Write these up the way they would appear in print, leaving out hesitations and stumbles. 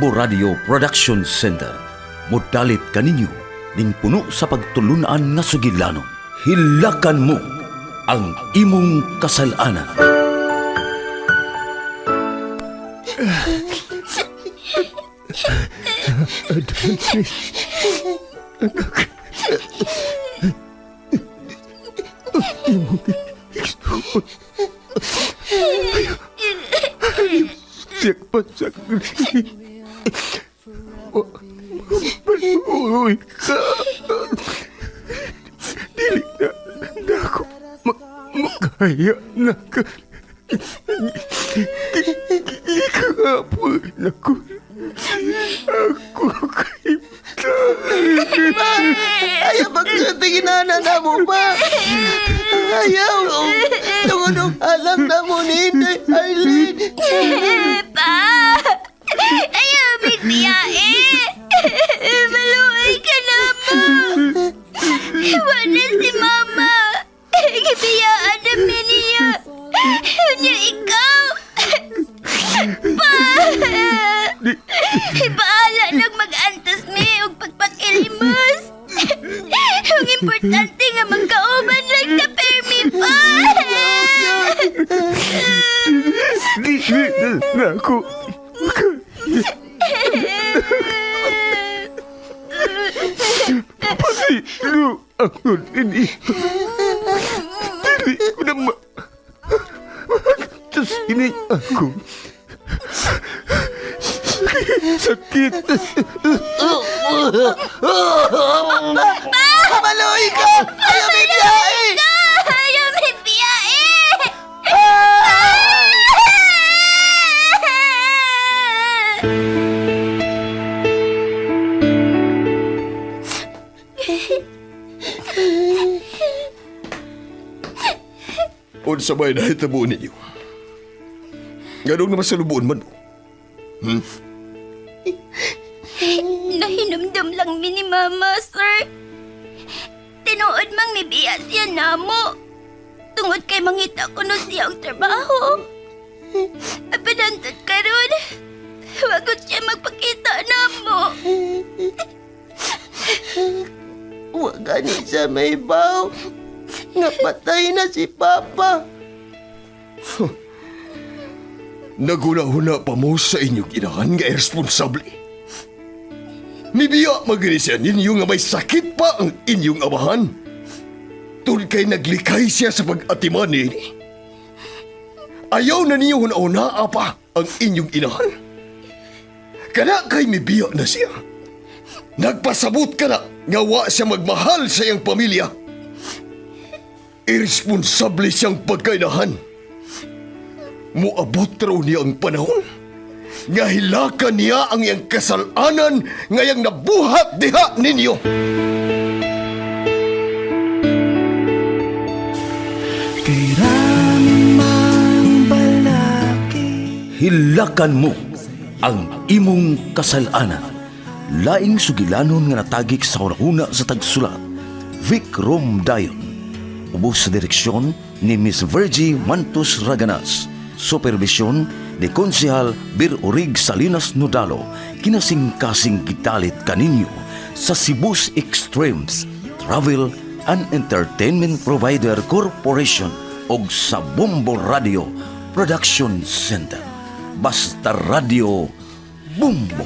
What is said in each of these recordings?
Bumbo Radio Production Center. Modalit kaninyo ning puno sa pagtulunan nga sugilanon. Hilakan mo ang imong kasalanan. Adonis, anak, imong igsuon. Siyak pasagli. Maluoy ka. Dili na ako makaya na ka. Ikapon ako. Ako kay Ayaw magsatingin na mo ba? Ayaw. Tungunong alam na mo ni Inday Arlene. Pa! Ayaw, bigbiyae! Maluoy ka na mo! Wala si Mama! Gibiyaan namin niya! Niya ikaw! Pa! Bahala lang mag-antas mi o pagpakilimos! Ang importante nga magkauban lang na permi pa! Di na ako Pasilo ako ini. Dili ko na Tapos ini ako. Sakit. Maluoy ka! Ayaw may biyahe! Ayaw may biyae! Unsa may nahitabo ninyo? Ganong naman sa lubuon man mo? Nahinumdum lang mi ni Mama, sir. Tinuod mang nibiya siya namo. Tungod kay mangita ko no siyang trabaho. Apinantod karon. Wagot siya magpakita namo. Huwag gani sa may baw. Napatay na si Papa. Naguna-huna pa mo sa inyong inahan nga irresponsable. Nibiya maganisyan ninyo nga may sakit pa ang inyong amahan. Tun kay naglikay siya sa pag-atiman ni. Ayaw na niyo huna-huna pa ang inyong inahan. Kana kay mibiya na siya. Nagpasabot ka na nga wa siya magmahal sa iyang pamilya. Irresponsable siyang pagkainahan. Muabot raw niya ang panahon nga hilakan niya ang iyang kasalanan ngayang nabuhat diha ninyo. Hilakan mo ang imong kasalanan. Laing sugilanon nga natagik sa hunahuna sa tagsulat. Vic Rom Dayon. Ubos sa direksyon ni Miss Virgie Mantus Raganas. Supervisyon ni Konsehal Bir Urig Salinas Nodalo. Kinasing-kasing gitalit kaninyo sa Cebu's Extremes Travel and Entertainment Provider Corporation o sa Bumbo Radio Production Center. Basta Radio Bumbo.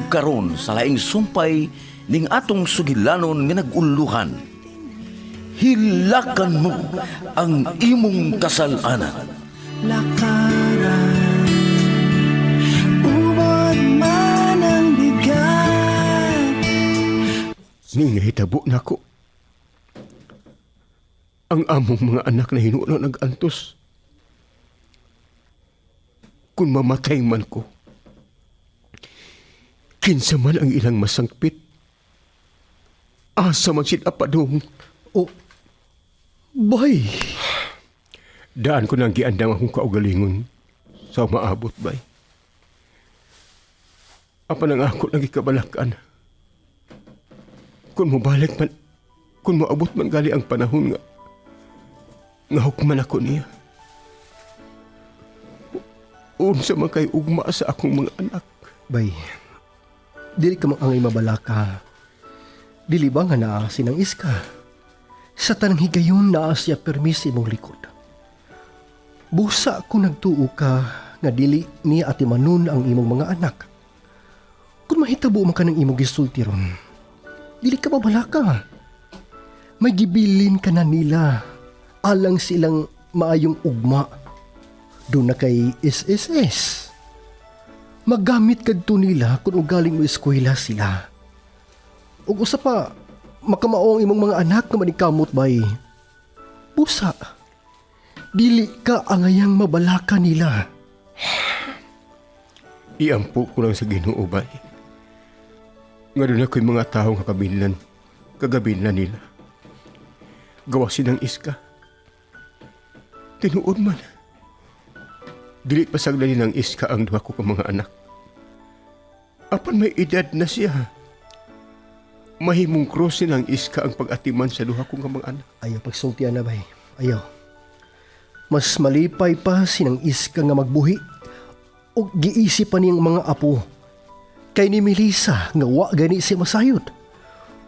Karon sa laing sumpay ning atong sugilanon nga naguluhan. Hilakan mo ang imong kasalanan. Lakaran, ubod man ang bigat. Ningahitabo na ko. Ang among mga anak na hinuno nag-antos. Kung mamatay man ko, kinsa man ang ilang masangpit, Asa man sila padung. O, bay. Daan ko nang giandang akong kaugalingon sa maabot, bay. Apa nang ako lagi kabalakan. Kung mabalik man, kung maabot man gali ang panahon nga hukman ako niya. Unsa man kay ugma sa akong mga anak. Bay, dili ka angay mabalaka. Dili ba nga naa sinang iska? Sa tanang higayon naa siya permis imong likod. Busa ko nagtuo ka nga dili ni Ate Manon ang imong mga anak. Kung mahitabo man ka ng imong gisulti ron, dili ka mabalaka. May gibilin ka na nila. Alang silang maayong ugma. Doon na kay SSS. Magamit kadto nila kung ugaling mo eskwela sila. Ug usa pa, makamao ang imong mga anak nga manikamot bay. Busa, dili ka angayang mabalaka nila. Iampo ko lang sa Ginoo, bay. Nga doon ako'y mga tao nga kagabilan nila. Gawasin ang iska. Tinuod man. Dili pasaglanin ng iska ang duha ko ka mga anak. Apan may edad na siya. Mahimong krusin ang iska ang pag-atiman sa duha kong mga anak. Ayaw pagsultian na bay. Ayaw. Mas malipay pa sinang iska nga magbuhi o giisipan niyang mga apo. Kay ni Melissa nga wa gani si masayod.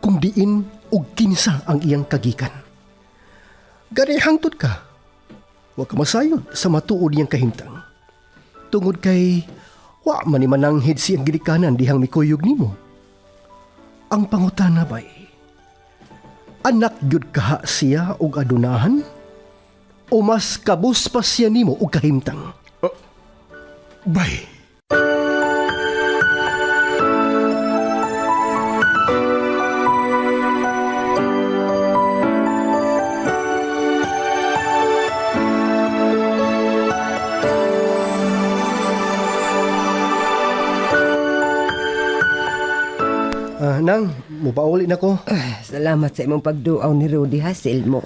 Kung diin og kinsa ang iyang kagikan. Gani hangtod ka. Wa ka masayod sa matuod niyang kahimtang. Tungod kay wa man ni mananghid siyang gidikanan dihang mikuyog nimo. Ang pangutana bay, anak gyud kaha siya og adunahan? O mas kabus pa siya nimo og kahimtang? Bay! Nang, mupauli na ko. Salamat sa imong pagduaw ni Rudy Hasil mo.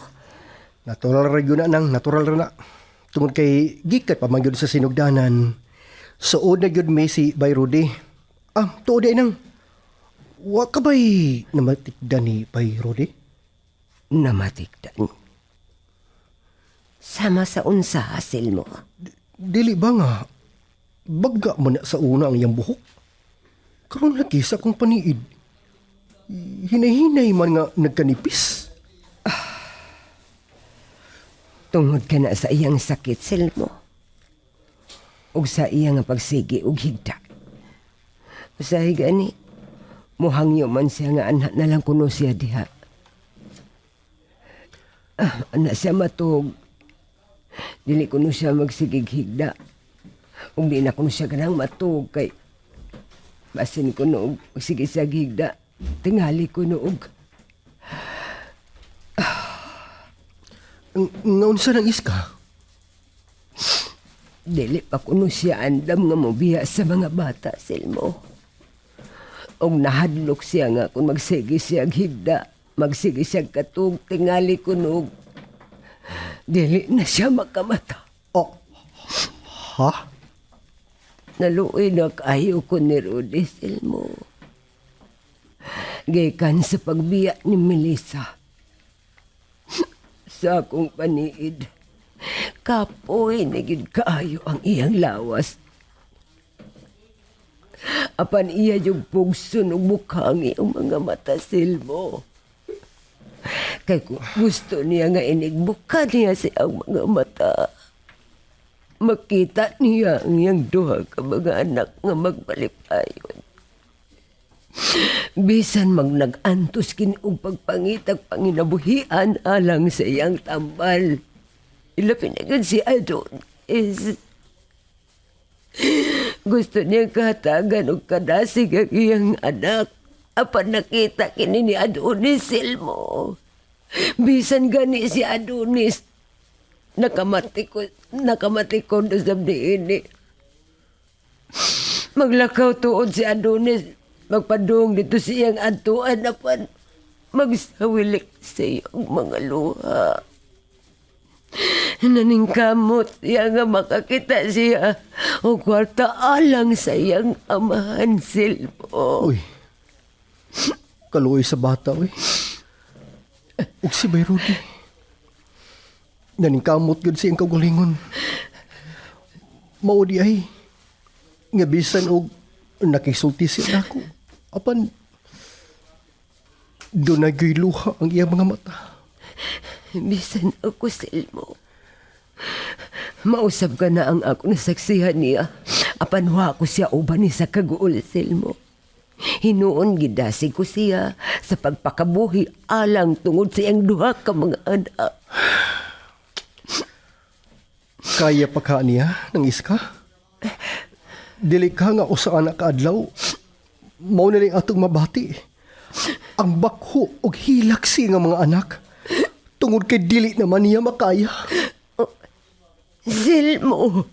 Natural ra gyud na nang, natural ra na. Tungod kay gikat pa man gyud sa sinugdanan. Suod na gyud may si Bay Rudy. Tuod ay nang. Wa ka ba'y namatikdan ni Bay Rudy? Namatikdan. Sama sa unsa Hasil mo. Dili ba nga, baga man na sa una ang iyang buhok. Karon lagi sa akong paniid. Hinay-hinay man nga nagkanipis. Tungod ka na sa iyang sakit, Silmo. Ug sa iyang pagsigi ug higda. Usahay gani, muhangyo man siya nga anak na lang kuno siya diha. Anak siya matug. Dili kuno siya magsigig higda. Ug di na kuno siya ganang matug kay basin kuno magsige siya higda. Tingali kuno og. Ngaon sa nang iska? Dili pa kuno siya andam nga mobiya sa mga bata, Silmo. Og nahadlok siya nga kung magsige siya higda, magsige siya katug, tingali kuno. Dili na siya makamata. Ha? Naluoy na kayo ko ni Rudy, Silmo. Gikan sa pagbiya ni Melissa. Sa akong paniid, kapoy na gid kaayo ang iyang lawas. Apan iya yung pugso ng mukha ang iyong mga mata, Silmo. Kay kung gusto niya nga inigbuka niya siyang mga mata, makita niya ang iyang duha ka mga anak nga magbalipayon. Bisan mag nag-antos kin og pagpangitag panginabuhian alang sa iyang tambal. Ilapin agad si Adonis. Gusto niya katagan og kadasig ang iyang anak. Apan nakita kini ni Adonis, Silmo. Bisan gani si Adonis, nakamatikon na sabdi ini. Maglakaw tuod si Adonis. Magpadung dito siyang antuan na pan. magsawilik sa iyong mga luha. Naningkamot siya nga makakita siya o kwarta alang sa iyang amahan, Silmo. Uy, kaluoy sa bata, uy. Ug si Bay Rudy. Naningkamot yun siyang kagulingon. Mao di ay, nga bisan og nakisulti siya ako. Apan, doon nagyoy luha ang iyang mga mata. Bisan ako, Silmo. Mausap ka na ang ako nasaksihan niya. Apan wa ko siya uban ni sa kaguol, Silmo. Hinuon gidasi ko siya sa pagpakabuhi alang tungod sa iyang duha ka mga anak. Kaya pa ka niya ng iska? Dili ka nga usa anak kaadlaw. Mao na rin atong mabati. Ang bakho og hilaksi nga mga anak. Tungod kay dili naman niya makaya. Silmo.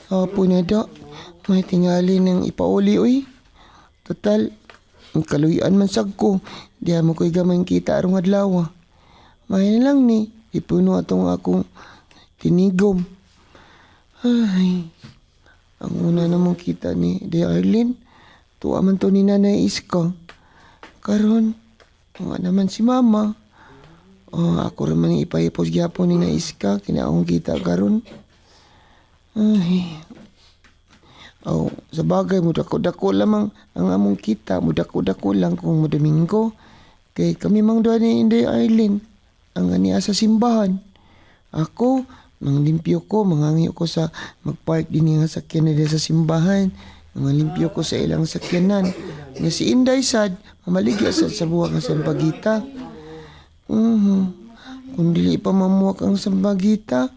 Apo na da, may tingali ng ipauli oy. Total, ang kaluyan man sagko, di mo ko'y gamay kita arong adlaw. May na lang ni, ipuno atong akong tinigom. Ay, ang una namang kita ni De Arlene, tuwa man to ni Nanay Iska. Karon, nga naman si Mama. Ako rin man ipaipos gyapon ni na Iska, kinaong kita karon. Ay, sa bagay, mudako-dako lamang ang among kita. Mudako-dako lang kung Domingo. Kay kami mang doon ni Inday Arlene, ang aniya sa simbahan. Ako, manglimpyo ko, mangangiyo ko sa magpark din nga sakyan nila sa simbahan. Manglimpyo ko sa ilang sakyanan. Nga si Inday sad, mamaligya sa buwak ng sambagita. Kung dili pa mamuwak ang sambagita,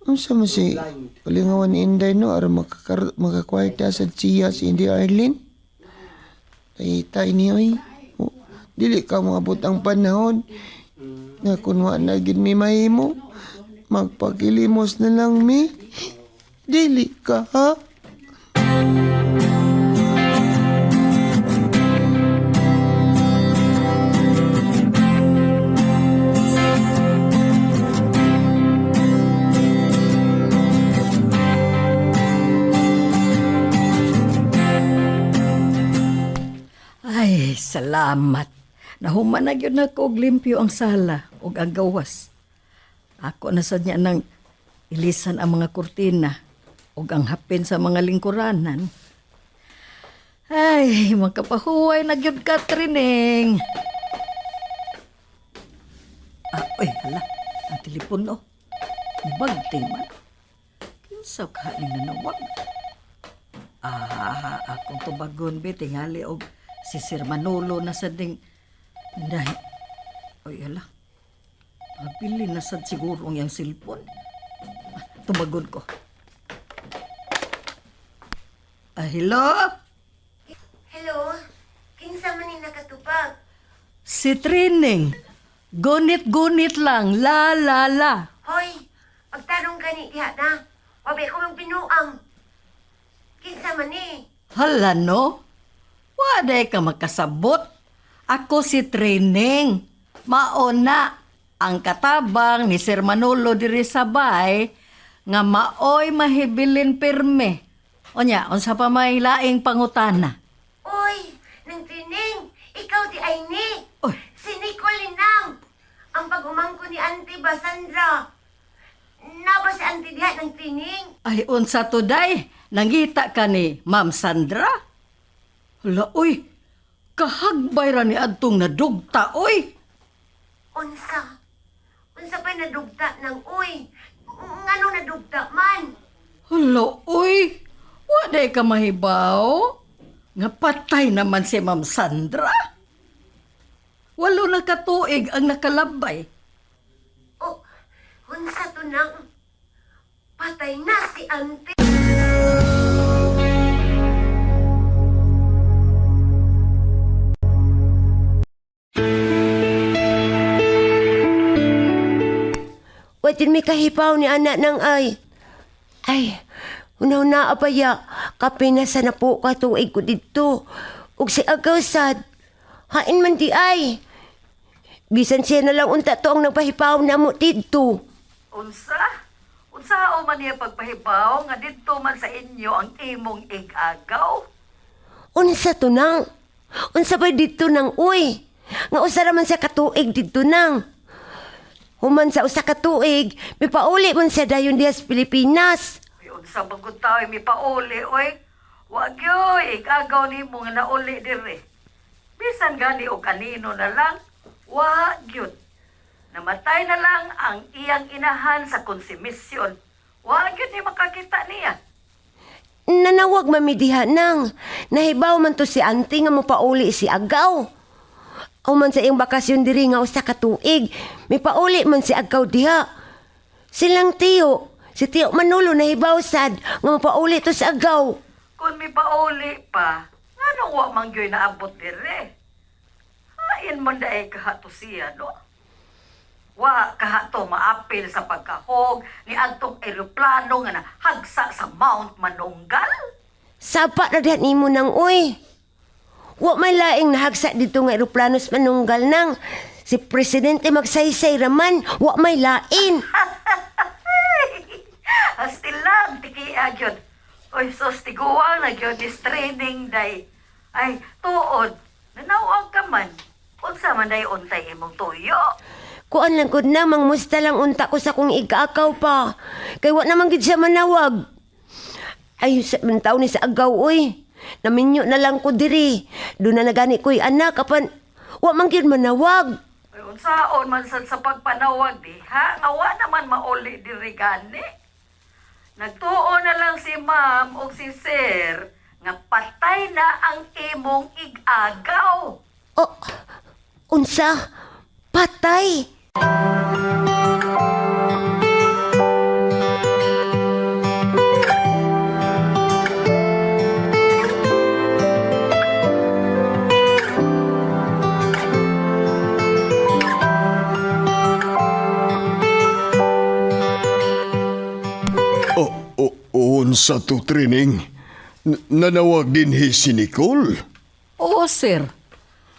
ang sama si palingawan ni Inday no, ara makakwarta sa siya si Inday Arlene. Tay ni oy. Dili ka maabot ang panahon na kunwa na gid mi mahimo. Magpakilimos na lang mi. Dili ka ha? Ay, salamat. Nahuman na yun ako og limpyo ang sala og ang gawas. Ako na sad niya nang ilisan ang mga kurtina og ang hapin sa mga lingkuranan. Ay, magkapahuway na gyud ka, Trining. Uy, hala. Ang telepono. Bagtay man. Kinsa ka ni nanawag? Akong tubagon be tingali og si Sir Manolo na sa ding dahil. Oy, ala. Mabili na sad siguro ang yung silpon. Tumagon ko. Hello? Hello? Kinsa man ni nakatupag? Si Trining. Gunit-gunit lang. La, la, la. Hoy, pagtanong gani diha na. Wabi ko mang binuang. Kinsa man ni? Hala, no? Waday ka magkasabot. Ako si Trining. Maona ang katabang ni Sir Manolo diri sa bay nga maoy mahibilin pirme. Onya, unsa pa may laing pangutana? Uy, nang Trining, ikaw di ay ni. Oy. Si Nicole Linang. Ang pagumangko ni Auntie Basandra. Naba si Auntie diha ng Trining. Ay, unsa today? Nangita ka ni Ma'am Sandra? Hala, uy. Kahagbay ra ni adtong nadugta, uy. Unsa? Unsa pa nadugta ng uy? Ngano nadugta man? Hala, uy. Waday ka mahibaw? Nga patay naman si Ma'am Sandra. 8 na katuig ang nakalabay. O, unsa to nang? Patay na si Auntie. tin mi kahipaw ni anak nang ay. Ay, una-una apaya, kape na sa napo ka tuig ko dito. Ug si agaw sad, hain man di ay. Bisan siya na lang unta to ang nagpahipaw na mo dito. Unsa? Unsa o man niya pagpahibaw nga dito man sa inyo ang imong igagaw? Unsa to nang? Unsa ba dito nang uy? Nga usa ra man sa katuig dito nang. Human sa usa ka tuig, mipauli man siya dayon diha sa Pilipinas. Ay, unsa bang kung tao mi pauli, oy? Wag yoy, igagaw ni mo nga nauli dire. Bisan gani o kanino na lang, wag yun. Namatay na lang ang iyang inahan sa konsumisyon. Wag yun ni makakita niya. Nanawag mamidiha nang. Nahibaw man to si auntie nga mopauli si Agaw. O man sa iyang bakasyon diri nga usa ka tuig, mipauli man si Agaw diha. Silang tiyo, si Tiyo Manolo nahibaw sad nga mopauli to si Agaw. Kung may pauli pa, nga nang wa mangyoy na abot dire. Hain man daay kahato siya, no? Wa kahato maapil sa pagkahog ni adtong eroplano nga nahagsa sa Mount Manunggal. Sapa na dihan nimo nang uy. Wa may laing nahagsa dito nga eroplano sa Manunggal nang. Si Presidente magsaysay raman, wa may lain. Hasti lang, tiki agyon. Oy, sos tiguang na yun is training day. Ay, tuod, nanawag ka man. Unsa man day untay imong tuyo. Kuan lang gud na, mangmusta lang unta ko sa kong igakaw pa. Kay wa naman gid siya manawag. Ay, sa taon ni sa agaw, uy. Naminyo na lang ko diri. Doon na nagani ko'y anak, kapan, wa man gid manawag. Ay, unsaon man sad sa pagpanawag di, ha? Nga wa naman mauli diri gani. Nagtuo na lang si ma'am o si sir nga patay na ang imong igagaw. Oh, unsa? Patay? Unsa to training? Nanawag din si Nicole? Oo, sir.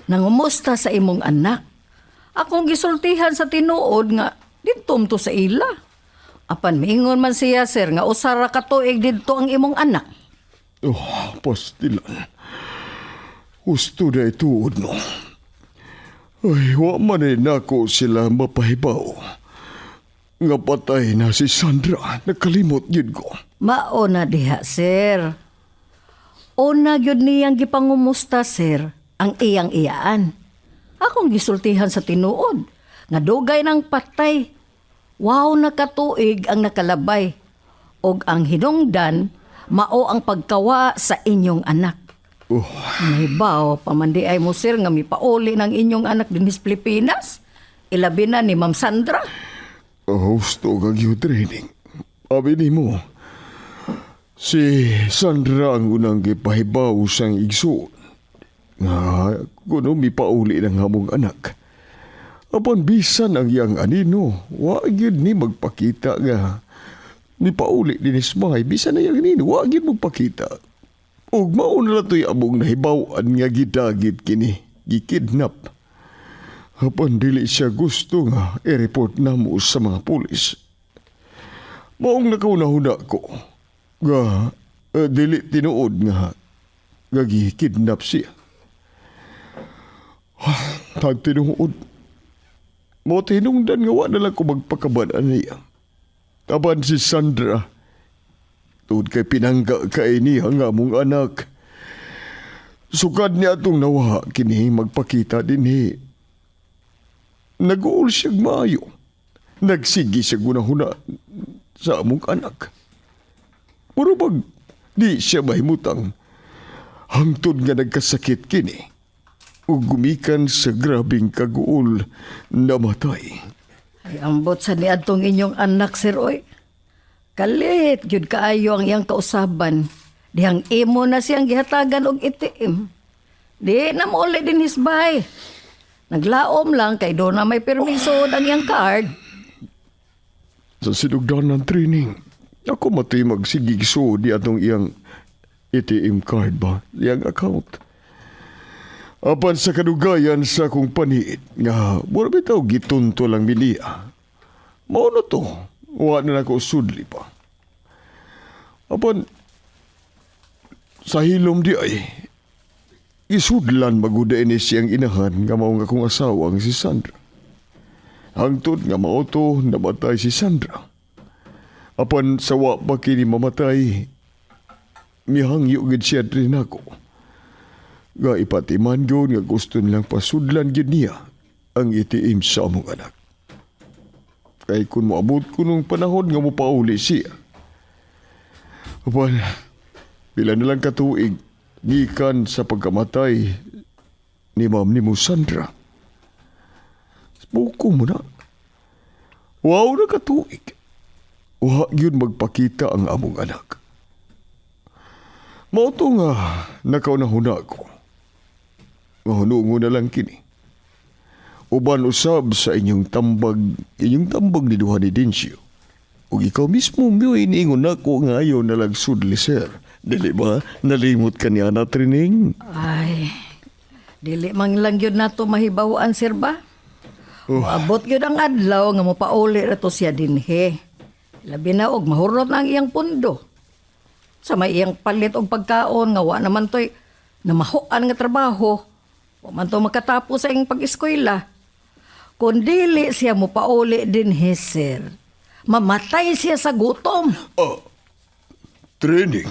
Nangumusta sa imong anak. Akong gisultihan sa tinuod nga dintom to sa ila. Apan mingon man siya, sir, nga usara ka tuig didto ang imong anak. Oh, pastilan. Gusto na ituod, no? Ay, wa man nako sila mapahibaw. Nga patay na si Sandra. Nakalimot yun ko. Mao na diha, sir. Una gyud niyang gipangumusta, sir, ang iyang iyaan. Akong gisultihan sa tinuod nga dugay ng patay. Wow, nakatuig ang nakalabay. Og ang hinungdan, mao ang pagkawa sa inyong anak. Oh, Nahibaw, pamandi ay mo, sir, nga mipauli ng inyong anak din sa Pilipinas. Ilabi na ni Ma'am Sandra. gusto kag yung training. Abi ni mo, si Sandra ang unang gipahibaw sang igsoon. Nga kuno mipauli ng hamong anak. Apan bisan ang iyang anino, wa gyud ni magpakita nga mipauli din ismay. Bisan na iyang anino, wa gyud magpakita. Ug mao na to'y among nahibaw-an nga gidagit kini, gikidnap. Apan dili siya gusto nga i-report namo sa mga pulis. Maong nakaunahuna ko nga dili tinuod nga gikidnap siya. Tagtinuod. Mo tinungdan nga wala lang ko magpakabanan niya. Taban si Sandra, tuod kay pinangga kay niya nga mong anak. Sukad niya itong nawa kini magpakita din Nag-uul siyang maayo. Nagsigi siya gunahuna sa among anak. Puro bag di siya mahimutang hangtod nga nagkasakit kini o gumikan sa grabing kaguol na matay. Ay, ambot sa niadtong inyong anak, sir, oy. Kalit, yun kaayo ang iyang kausaban. Dihang imo na siyang gihatagan og itiim. Di na mo ulit din hisbay. Naglaom lang kay doon na may permiso ang iyang card. Sa sinugdan ng training, ako matoy magsigigso di atong iyang ATM card ba, iyang account. Apan sa kadugayan sa akong paniit nga mura bitaw gitunto lang miliya. Mao na to, wa na ako sudli pa. Apan sa hilom di ay isudlan maguda ini siyang inahan nga mao nga akong asawang si Sandra. Hangtod nga mao to namatay si Sandra. Apan sa wa pa kini mamatay, mihangyo gid siya rin ako. Nga ipatiman yun nga gusto nilang pasudlan yun niya ang itiim sa among anak. Kay kung moabot ko nung panahon nga mo pauli siya. Apan, pila na lang katuig, gikan sa pagkamatay ni Ma'am ni mo Sandra. Buko mo na. Wow na katuig. Wa yun magpakita ang among anak. Mao to nga nakaunahuna ko. Mahunungo na lang kini. Uban usab sa inyong tambag ni Duha ni Densyo. Ug ikaw mismo mo iniingon nako nga ayaw na lang sudli, sir. Dili ba nalimot ka niya na training? Ay, dili man lang yun na to mahibawaan, sir ba? Abot yun ang adlaw nga mopauli rato siya dinhe. Labi na og mahurot na ang iyang pundo. Sa may iyang palit og pagkaon nga wa naman to'y namahuan nga trabaho. Wa man to makatapos sa iyang pag-eskwela. Kung dili siya mopauli dinhe, sir, mamatay siya sa gutom. Training?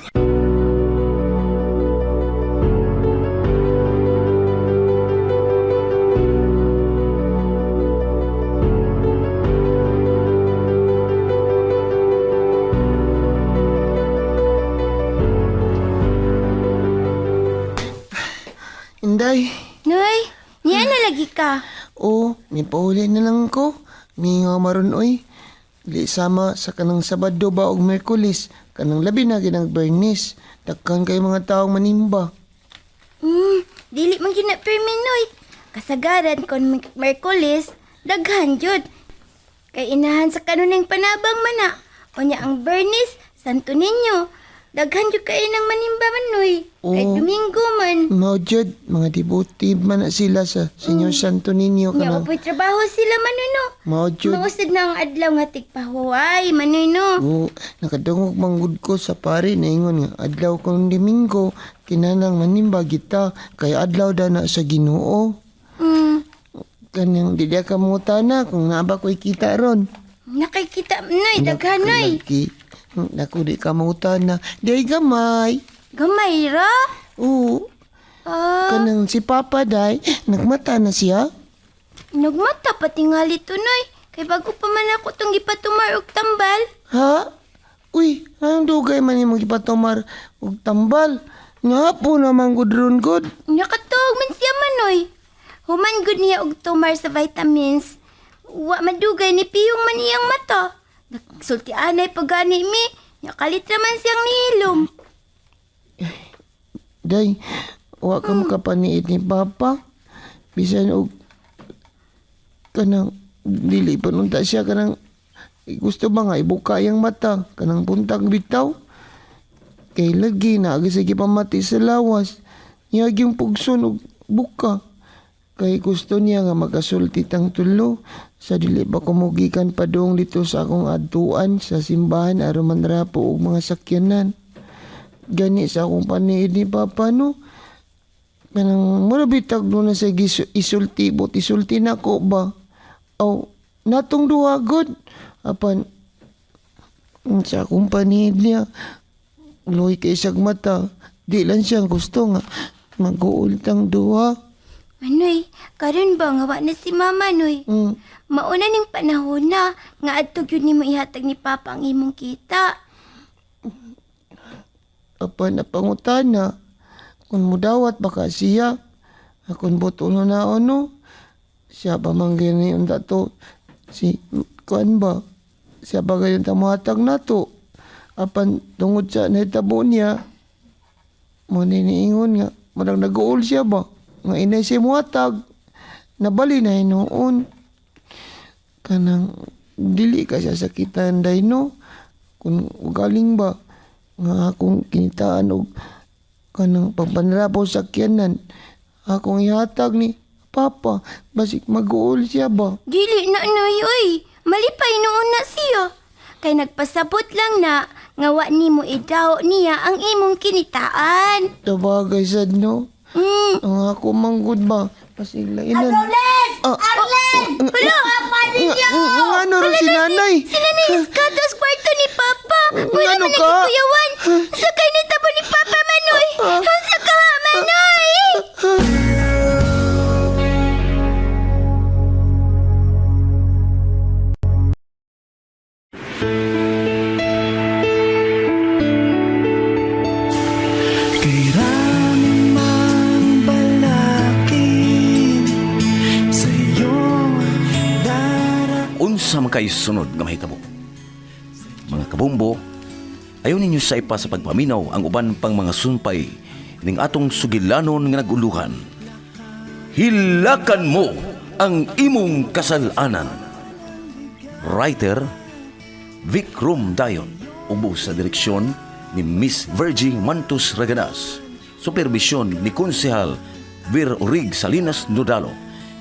Inday, Noy, niya na lagi ka. may pauli na lang ko. May nga maron oy. Di sama sa kanang Sabado ba og Merkulis, kanang labi na ginang Bernis. Daghan kay mga taong manimba. Dili man gyud na Noy. Kasagaran kon Merkulis, daghan jud. Kay inahan sa kanuneng panabang mana. Unya ang Bernis, Santo Niño. Daghan jud kay nang manimba man, Noy. Kay Domingo man. Mao jud, mga devote man na sila sa Senyor Santo Niño Nya kanang. upoy trabaho sila manuno. Mao jud. Mausad na ang adlaw nga tigpahuway, manuno. Nakadungog manggod ko sa pare na ingon nga adlaw kong Domingo kinahanglan manimba kita kay adlaw da na sa Ginoo. Kanang di ka mutana kung naba ko'y kita ron. Nakikita, Noy, daghan, Noy. Naku di ka mutana. Di ay gamay. Gamay ra? Oo. Kanang si Papa day, nagmata na siya. Nagmata pa tingali to, Noy. Kay bago pa man ako tong gipatumar og tambal. Ha? Uy, ang dugay man yung magipatumar og tambal. Nga po naman gudron gud. Nakatuog man siya, Manoy. Human good niya og tumar sa vitamins. Wa madugay ni piyong man iyang mata. Nagsultianay pagani mi. Nakalit naman siyang nihilom. Day, wa ka makapaniit ni Papa. Bisan og kanang dili pa nunta siya kanang gusto ba nga ibuka iyang mata kanang puntag bitaw. Kay lagi na agi sige pamati sa lawas. Niya yung pugson og buka. Kay gusto niya nga makasulti tang tulo sa dili ba kumugikan padung dito sa akong adtuan sa simbahan aron manrapo og mga sakyanan. Gani sa akong paniid ni Papa no. Kanang marabitag no na sa isulti bot isulti na ko ba. Aw natong duha gud apan sa akong paniid niya luy kay siyag mata. Di lang siyang gusto nga mag-uul tang duha. Manoy, karon ba nga wa na si Mama, Noy? Mauna ning panahon na nga adto gyud nimo ihatag ni Papa ang imong kita. Apa na pangutana kung mudawat baka siya akon butuno na ano siya pa manggini unta to si kuan ba siya ba gayon tamuhatag na to apan tungod sa nahitabo niya mo niingon nga marang nag-uol siya ba nga inay siya muhatag nabali na hinuon kanang dili ka siya sakitan day no. Kung galing ba nga akong kinitaan og kanang pampanrabaw sa kyanan, akong ihatag ni Papa, basik mag-uol siya ba? Dili na noy, oy. Malipay noon na siya. Kay nagpasabot lang na nga wa nimo idaw niya ang imong kinitaan. Tabagay sad no. Ang ako manggod ba? Basig lainan. Arlen! Arlen! Hello? Ano rin si nanay? Si Nanay Iska, dos kwarto ni Papa. Wala Ano man ka? nagkuyawan. Sakay ni tabo ni Papa, Manoy. Sa ka, Manoy! Unsa man kay sunod nga mahitabo? Mga kabumbo, ayaw ninyo sa ipa sa pagpaminaw ang uban pang mga sumpay ning atong sugilanon nga naguluhan. Hilakan mo ang imong kasalanan. Writer, Vic Dayon, ubos sa direksyon ni Miss Virgie Mantus Raganas. Supervisyon ni Konsehal Vir Urig Salinas Nodalo.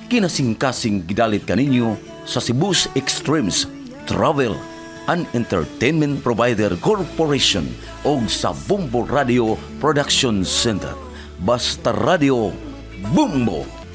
Kinasing-kasing gidalit kaninyo sa Cebu's Extremes Travel and Entertainment Provider Corporation o sa Bumbo Radio Production Center. Basta Radio Bumbo!